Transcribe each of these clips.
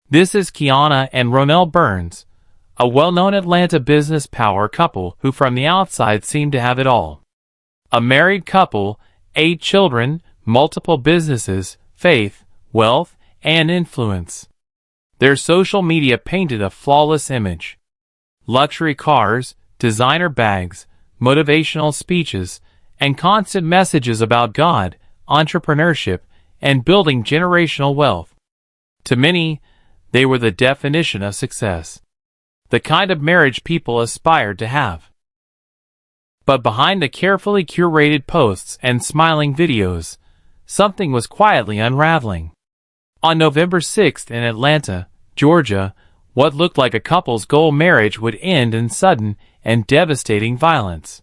This is Kiana and Ronell Burns, a well-known Atlanta business power couple who from the outside seem to have it all. A married couple, 8 children, multiple businesses, faith, wealth, and influence. Their social media painted a flawless image. Luxury cars, designer bags, motivational speeches, and constant messages about God, entrepreneurship, and building generational wealth. To many, they were the definition of success. The kind of marriage people aspired to have. But behind the carefully curated posts and smiling videos, something was quietly unraveling. On November 6th in Atlanta, Georgia, what looked like a couple's goal marriage would end in sudden and devastating violence.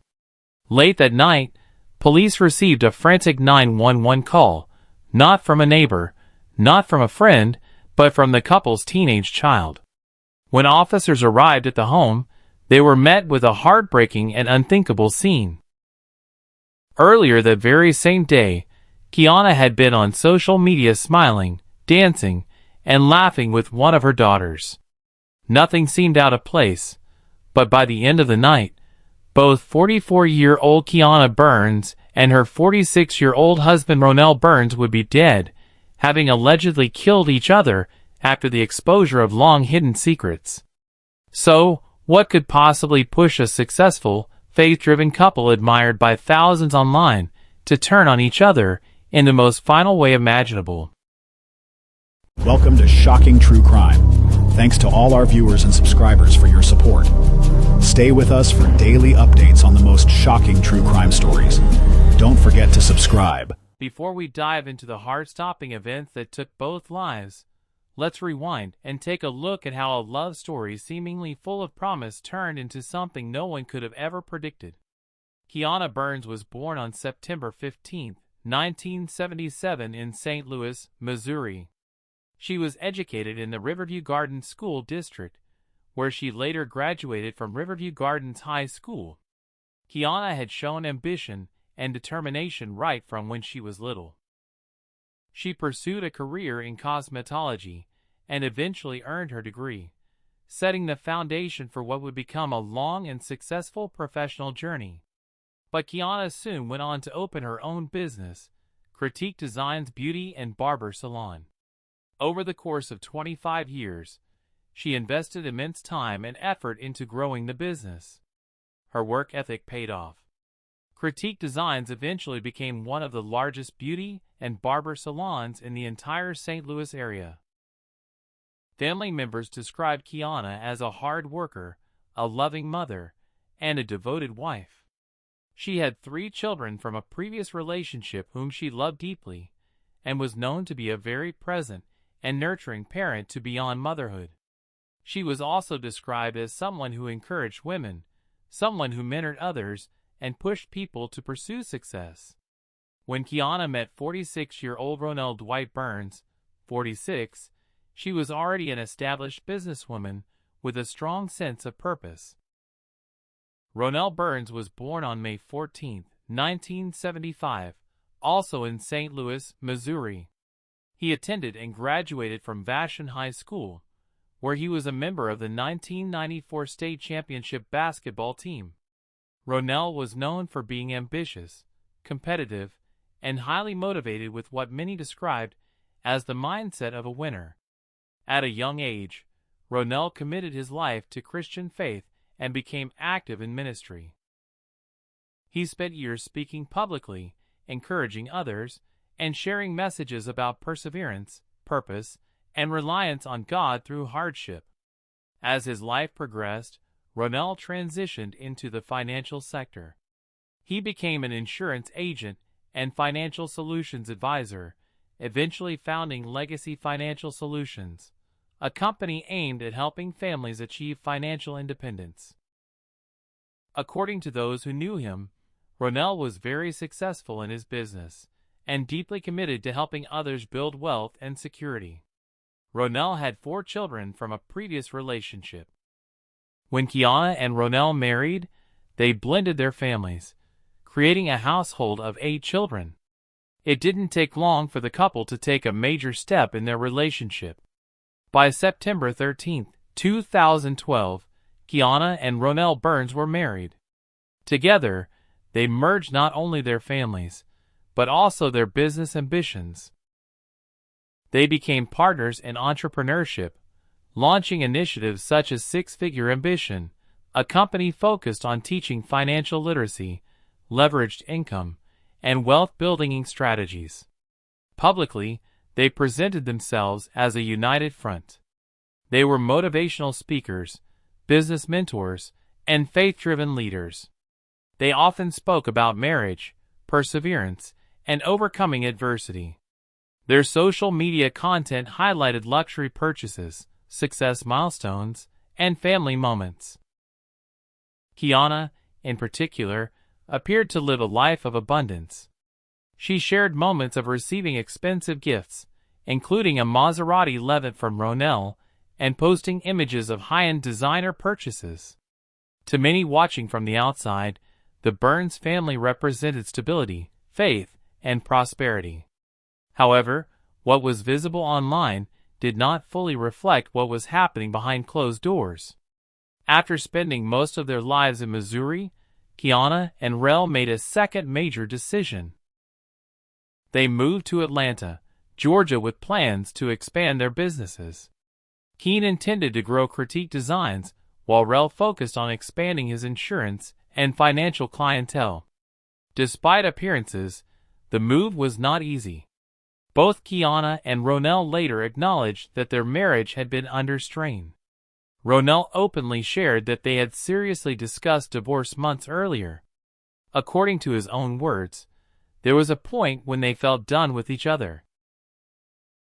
Late that night, police received a frantic 911 call, not from a neighbor, not from a friend, but from the couple's teenage child. When officers arrived at the home, they were met with a heartbreaking and unthinkable scene. Earlier that very same day, Kiana had been on social media smiling, dancing, and laughing with one of her daughters. Nothing seemed out of place, but by the end of the night, both 44-year-old Kiana Burns and her 46-year-old husband Ronell Burns would be dead, having allegedly killed each other after the exposure of long-hidden secrets. So, what could possibly push a successful, faith-driven couple admired by thousands online to turn on each other in the most final way imaginable? Welcome to Shocking True Crime. Thanks to all our viewers and subscribers for your support. Stay with us for daily updates on the most shocking true crime stories. Don't forget to subscribe. Before we dive into the heart-stopping events that took both lives, let's rewind and take a look at how a love story seemingly full of promise turned into something no one could have ever predicted. Kiana Burns was born on September 15, 1977 in St. Louis, Missouri. She was educated in the Riverview Gardens School District, where she later graduated from Riverview Gardens High School. Kiana had shown ambition and determination right from when she was little. She pursued a career in cosmetology and eventually earned her degree, setting the foundation for what would become a long and successful professional journey. But Kiana soon went on to open her own business, Critique Designs Beauty and Barber Salon. Over the course of 25 years, she invested immense time and effort into growing the business. Her work ethic paid off. Critique Designs eventually became one of the largest beauty and barber salons in the entire St. Louis area. Family members described Kiana as a hard worker, a loving mother, and a devoted wife. She had 3 children from a previous relationship whom she loved deeply, and was known to be a very present and nurturing parent to beyond motherhood. She was also described as someone who encouraged women, someone who mentored others, and pushed people to pursue success. When Kiana met 46-year-old Ronell Dwight Burns, 46, she was already an established businesswoman with a strong sense of purpose. Ronell Burns was born on May 14, 1975, also in St. Louis, Missouri. He attended and graduated from Vashon High School, where he was a member of the 1994 state championship basketball team. Ronell was known for being ambitious, competitive, and highly motivated with what many described as the mindset of a winner. At a young age, Ronell committed his life to Christian faith and became active in ministry. He spent years speaking publicly, encouraging others, and sharing messages about perseverance, purpose, and reliance on God through hardship. As his life progressed, Ronell transitioned into the financial sector. He became an insurance agent and financial solutions advisor, eventually founding Legacy Financial Solutions, a company aimed at helping families achieve financial independence. According to those who knew him, Ronell was very successful in his business and deeply committed to helping others build wealth and security. Ronell had 4 children from a previous relationship. When Kiana and Ronell married, they blended their families, creating a household of 8 children. It didn't take long for the couple to take a major step in their relationship. By September 13, 2012, Kiana and Ronell Burns were married. Together, they merged not only their families, but also their business ambitions. They became partners in entrepreneurship, launching initiatives such as Six Figure Ambition, a company focused on teaching financial literacy, leveraged income, and wealth-building strategies. Publicly, they presented themselves as a united front. They were motivational speakers, business mentors, and faith-driven leaders. They often spoke about marriage, perseverance, and overcoming adversity. Their social media content highlighted luxury purchases, success milestones, and family moments. Kiana, in particular, appeared to live a life of abundance. She shared moments of receiving expensive gifts, including a Maserati Levant from Ronell, and posting images of high-end designer purchases. To many watching from the outside, the Burns family represented stability, faith, and prosperity. However, what was visible online did not fully reflect what was happening behind closed doors. After spending most of their lives in Missouri, Kiana and Rel made a second major decision. They moved to Atlanta, Georgia with plans to expand their businesses. Keen intended to grow Critique Designs, while Rel focused on expanding his insurance and financial clientele. Despite appearances, the move was not easy. Both Kiana and Ronell later acknowledged that their marriage had been under strain. Ronell openly shared that they had seriously discussed divorce months earlier. According to his own words, there was a point when they felt done with each other.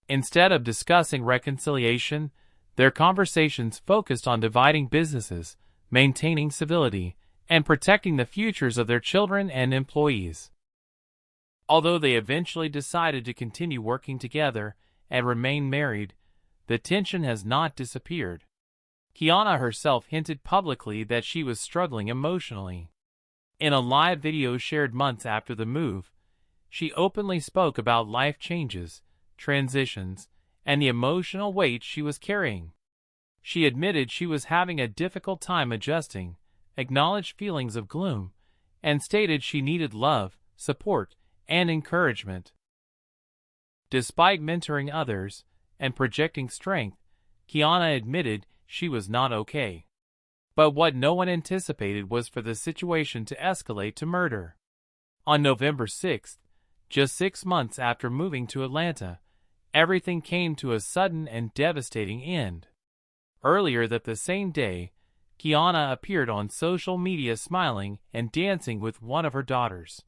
Instead of discussing reconciliation, their conversations focused on dividing businesses, maintaining civility, and protecting the futures of their children and employees. Although they eventually decided to continue working together and remain married, the tension has not disappeared. Kiana herself hinted publicly that she was struggling emotionally. In a live video shared months after the move, she openly spoke about life changes, transitions, and the emotional weight she was carrying. She admitted she was having a difficult time adjusting, acknowledged feelings of gloom, and stated she needed love, support, and encouragement. Despite mentoring others and projecting strength, Kiana admitted she was not okay. But what no one anticipated was for the situation to escalate to murder. On November 6th, just 6 months after moving to Atlanta, everything came to a sudden and devastating end. Earlier that same day, Kiana appeared on social media smiling and dancing with one of her daughters.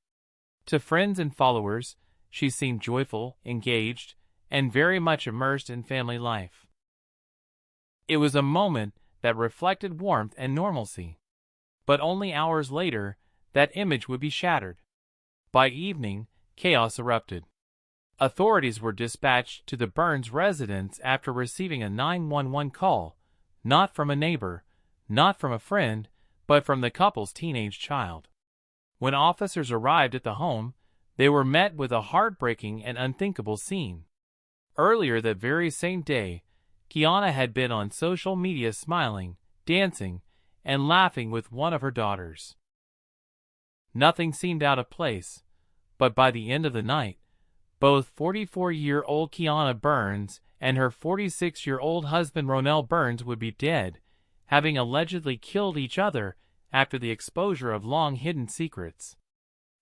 To friends and followers, she seemed joyful, engaged, and very much immersed in family life. It was a moment that reflected warmth and normalcy. But only hours later, that image would be shattered. By evening, chaos erupted. Authorities were dispatched to the Burns residence after receiving a 911 call, not from a neighbor, not from a friend, but from the couple's teenage child. When officers arrived at the home, they were met with a heartbreaking and unthinkable scene. Earlier that very same day, Kiana had been on social media smiling, dancing, and laughing with one of her daughters. Nothing seemed out of place, but by the end of the night, both 44-year-old Kiana Burns and her 46-year-old husband Ronell Burns would be dead, having allegedly killed each other after the exposure of long-hidden secrets.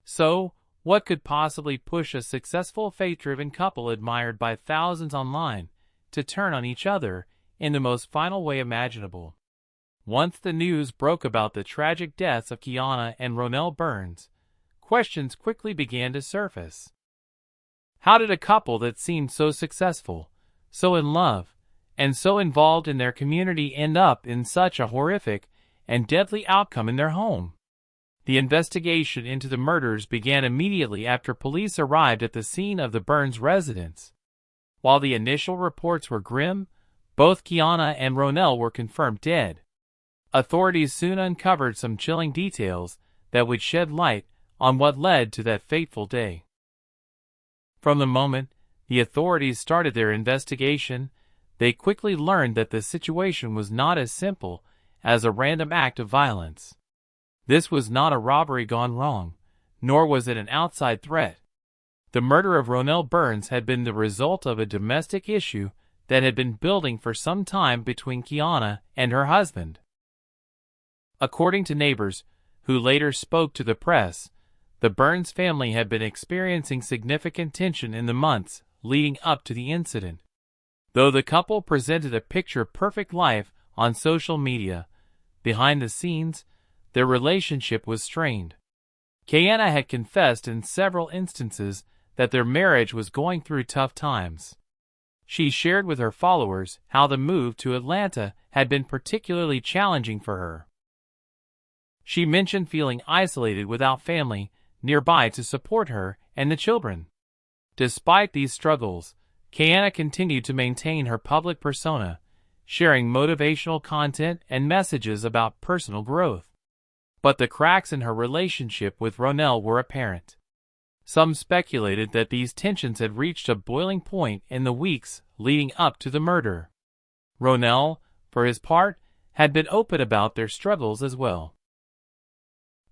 So, what could possibly push a successful faith-driven couple admired by thousands online to turn on each other in the most final way imaginable? Once the news broke about the tragic deaths of Kiana and Ronell Burns, questions quickly began to surface. How did a couple that seemed so successful, so in love, and so involved in their community end up in such a horrific and deadly outcome in their home? The investigation into the murders began immediately after police arrived at the scene of the Burns residence. While the initial reports were grim, both Kiana and Ronell were confirmed dead. Authorities soon uncovered some chilling details that would shed light on what led to that fateful day. From the moment the authorities started their investigation, they quickly learned that the situation was not as simple as a random act of violence. This was not a robbery gone wrong, nor was it an outside threat. The murder of Ronell Burns had been the result of a domestic issue that had been building for some time between Kiana and her husband. According to neighbors, who later spoke to the press, the Burns family had been experiencing significant tension in the months leading up to the incident. Though the couple presented a picture-perfect life on social media, behind the scenes, their relationship was strained. Kiana had confessed in several instances that their marriage was going through tough times. She shared with her followers how the move to Atlanta had been particularly challenging for her. She mentioned feeling isolated without family nearby to support her and the children. Despite these struggles, Kiana continued to maintain her public persona, sharing motivational content and messages about personal growth. But the cracks in her relationship with Ronell were apparent. Some speculated that these tensions had reached a boiling point in the weeks leading up to the murder. Ronell, for his part, had been open about their struggles as well.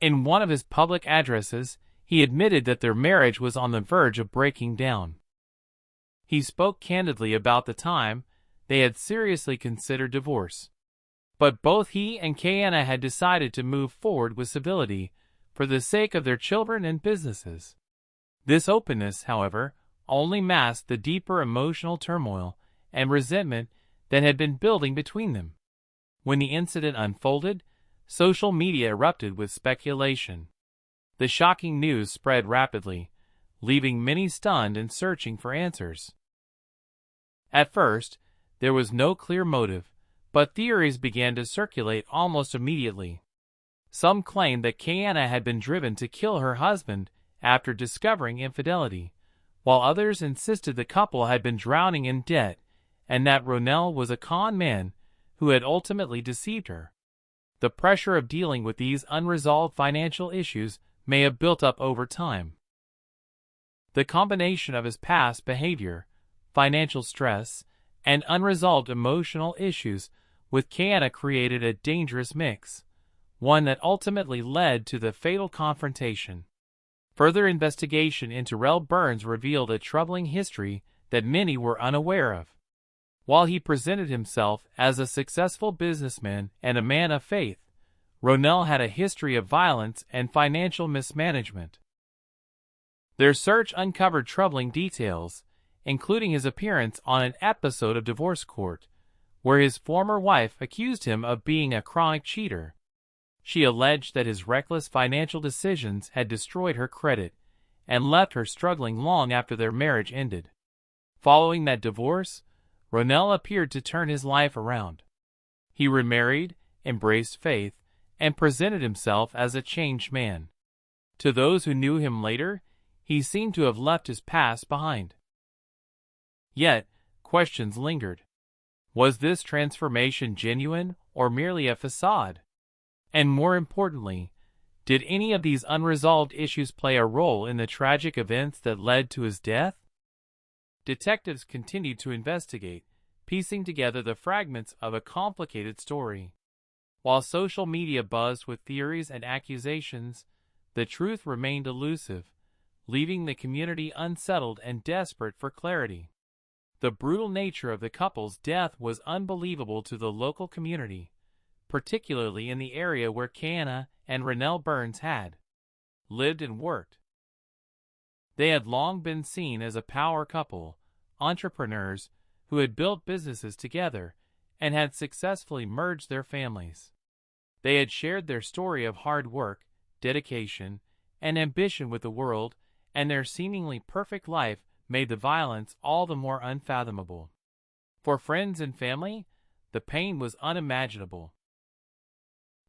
In one of his public addresses, he admitted that their marriage was on the verge of breaking down. He spoke candidly about the time they had seriously considered divorce. But both he and Kiana had decided to move forward with civility for the sake of their children and businesses. This openness, however, only masked the deeper emotional turmoil and resentment that had been building between them. When the incident unfolded, social media erupted with speculation. The shocking news spread rapidly, leaving many stunned and searching for answers. At first, there was no clear motive, but theories began to circulate almost immediately. Some claimed that Kiana had been driven to kill her husband after discovering infidelity, while others insisted the couple had been drowning in debt and that Ronell was a con man who had ultimately deceived her. The pressure of dealing with these unresolved financial issues may have built up over time. The combination of his past behavior, financial stress, and unresolved emotional issues with Kiana created a dangerous mix, one that ultimately led to the fatal confrontation. Further investigation into Ronell Burns revealed a troubling history that many were unaware of. While he presented himself as a successful businessman and a man of faith, Ronell had a history of violence and financial mismanagement. Their search uncovered troubling details, including his appearance on an episode of Divorce Court, where his former wife accused him of being a chronic cheater. She alleged that his reckless financial decisions had destroyed her credit and left her struggling long after their marriage ended. Following that divorce, Ronell appeared to turn his life around. He remarried, embraced faith, and presented himself as a changed man. To those who knew him later, he seemed to have left his past behind. Yet, questions lingered. Was this transformation genuine or merely a facade? And more importantly, did any of these unresolved issues play a role in the tragic events that led to his death? Detectives continued to investigate, piecing together the fragments of a complicated story. While social media buzzed with theories and accusations, the truth remained elusive, leaving the community unsettled and desperate for clarity. The brutal nature of the couple's death was unbelievable to the local community, particularly in the area where Kiana and Ronell Burns had lived and worked. They had long been seen as a power couple, entrepreneurs who had built businesses together and had successfully merged their families. They had shared their story of hard work, dedication, and ambition with the world, and their seemingly perfect life made the violence all the more unfathomable. For friends and family, the pain was unimaginable.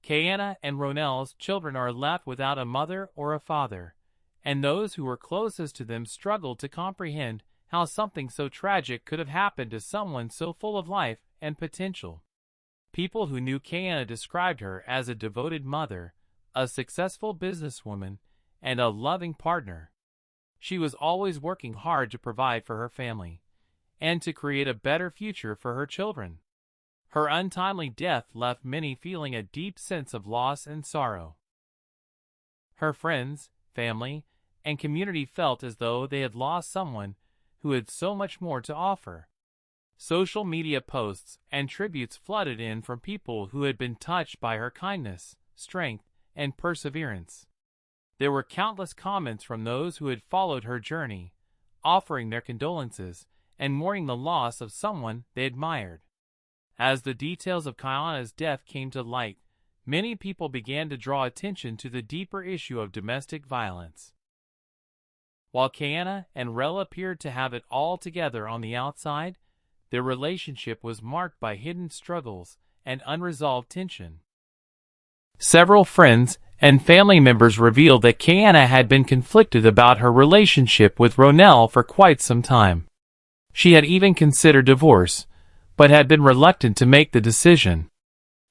Kiana and Ronell's children are left without a mother or a father, and those who were closest to them struggled to comprehend how something so tragic could have happened to someone so full of life and potential. People who knew Kiana described her as a devoted mother, a successful businesswoman, and a loving partner. She was always working hard to provide for her family, and to create a better future for her children. Her untimely death left many feeling a deep sense of loss and sorrow. Her friends, family, and community felt as though they had lost someone who had so much more to offer. Social media posts and tributes flooded in from people who had been touched by her kindness, strength, and perseverance. There were countless comments from those who had followed her journey, offering their condolences and mourning the loss of someone they admired. As the details of Kayana's death came to light, many people began to draw attention to the deeper issue of domestic violence. While Kayana and Rel appeared to have it all together on the outside, their relationship was marked by hidden struggles and unresolved tension. Several friends and family members revealed that Kayana had been conflicted about her relationship with Ronell for quite some time. She had even considered divorce, but had been reluctant to make the decision,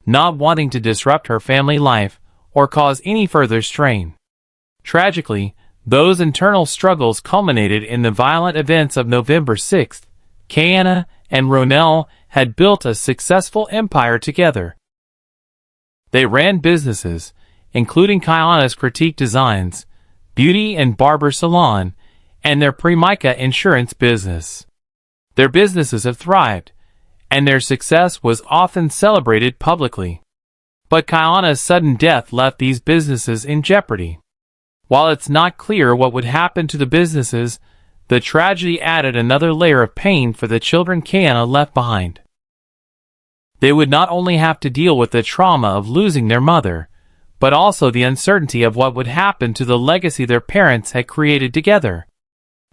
not wanting to disrupt her family life or cause any further strain. Tragically, those internal struggles culminated in the violent events of November 6th. Kayana and Ronell had built a successful empire together. They ran businesses, including Kayana's Critique Designs, beauty and barber salon, and their Premica insurance business. Their businesses have thrived, and their success was often celebrated publicly. But Kayana's sudden death left these businesses in jeopardy. While it's not clear what would happen to the businesses, the tragedy added another layer of pain for the children Kayana left behind. They would not only have to deal with the trauma of losing their mother, but also the uncertainty of what would happen to the legacy their parents had created together.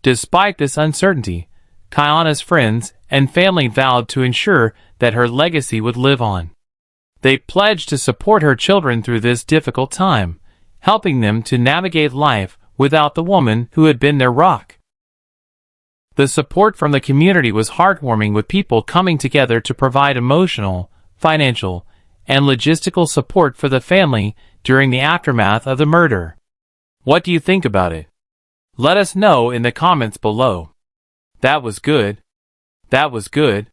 Despite this uncertainty, Kayana's friends and family vowed to ensure that her legacy would live on. They pledged to support her children through this difficult time, helping them to navigate life without the woman who had been their rock. The support from the community was heartwarming, with people coming together to provide emotional, financial, and logistical support for the family during the aftermath of the murder. What do you think about it? Let us know in the comments below. That was good. That was good.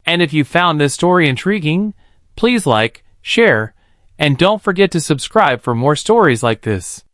And if you found this story intriguing, please like, share, and don't forget to subscribe for more stories like this.